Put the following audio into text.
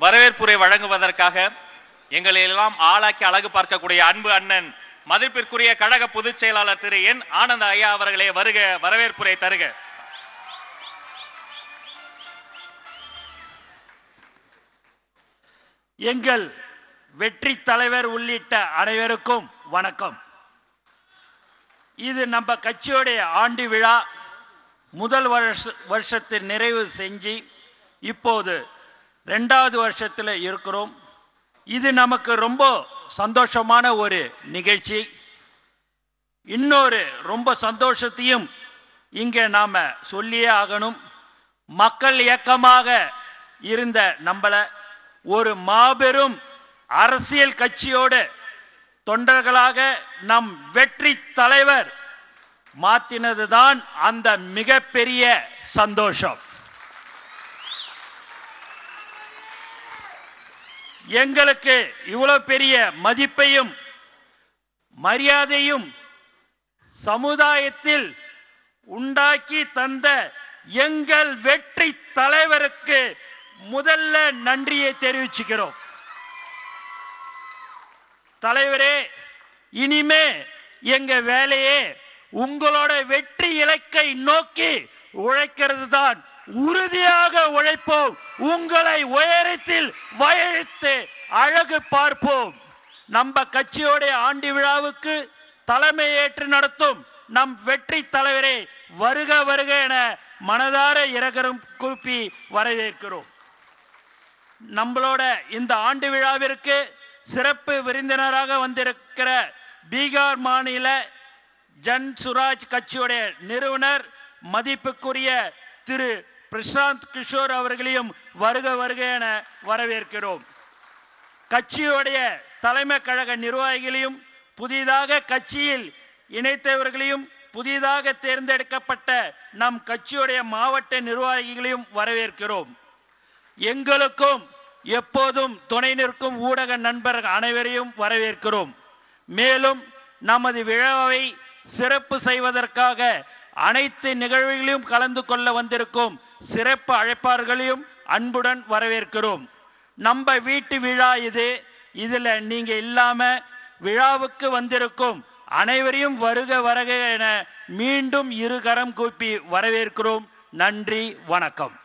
வரவேற்புரை வழங்குவதற்காக எங்களை எல்லாம் ஆளாக்கி அழகு பார்க்கக்கூடிய அன்பு அண்ணன் மதிப்பிற்குரிய கழக பொதுச் செயலாளர் திரு என் ஆனந்த ஐயா அவர்களே வருக, வரவேற்புரை தருக. எங்கள் வெற்றி தலைவர் உள்ளிட்ட அனைவருக்கும் வணக்கம். இது நம்ம கட்சியோடைய ஆண்டு விழா. முதல் வருஷத்தை நிறைவு செஞ்சு இப்போது 2வது வருஷத்தில் இருக்கிறோம். இது நமக்கு ரொம்ப சந்தோஷமான ஒரு நிகழ்ச்சி. இன்னொரு ரொம்ப சந்தோஷத்தையும் இங்கே நாம் சொல்லியே ஆகணும். மக்கள் இயக்கமாக இருந்த நம்மளை ஒரு மாபெரும் அரசியல் கட்சியோடு தொண்டர்களாக நம் வெற்றி தலைவர் மாற்றினதுதான் அந்த மிகப்பெரிய சந்தோஷம். எங்களுக்கு இவ்வளவு பெரிய மதிப்பையும் மரியாதையும் சமுதாயத்தில் உண்டாக்கி தந்த எங்கள் வெற்றி தலைவருக்கு முதல்ல நன்றியை தெரிவிச்சுக்கிறோம். தலைவரே, இனிமே எங்க வேலையே உங்களோட வெற்றி இலக்கை நோக்கி உழைக்கிறது தான். உறுதியாக உழைப்போம். உங்களை உயரத்தில் வயத்து அழகு பார்ப்போம். நம்ம கட்சியோட ஆண்டு விழாவுக்கு தலைமை ஏற்று நடத்தும் நம் வெற்றி தலைவரே வருக வருக என மனதார இரகரம் கூப்பி வரவேற்கிறோம். நம்மளோட இந்த ஆண்டு விழாவிற்கு சிறப்பு விருந்தினராக வந்திருக்கிற பீகார் மாநில ஜன் சுராஜ் கட்சியுடைய நிறுவனர் மதிப்புக்குரிய திரு பிரசாந்த் கிஷோர் அவர்களையும் வருக வருக என வரவேற்கிறோம். கட்சியுடைய தலைமை கழக நிர்வாகிகளையும் புதிதாக கட்சியில் இணைத்தவர்களையும் புதிதாக தேர்ந்தெடுக்கப்பட்ட நம் கட்சியுடைய மாவட்ட நிர்வாகிகளையும் வரவேற்கிறோம். எங்களுக்கும் எப்போதும் துணை நிற்கும் ஊடக நண்பர்கள் அனைவரையும் வரவேற்கிறோம். மேலும் நமது விழாவை சிறப்பு செய்வதற்காக அனைத்து நிகழ்வுகளையும் கலந்து கொள்ள வந்திருக்கும் சிறப்பு அழைப்பாளர்களையும் அன்புடன் வரவேற்கிறோம். நம்ம வீட்டு விழா இது. இதில் நீங்க இல்லாம விழாவுக்கு வந்திருக்கும் அனைவரையும் வருக வருக என மீண்டும் இருகரம் கூப்பி வரவேற்கிறோம். நன்றி, வணக்கம்.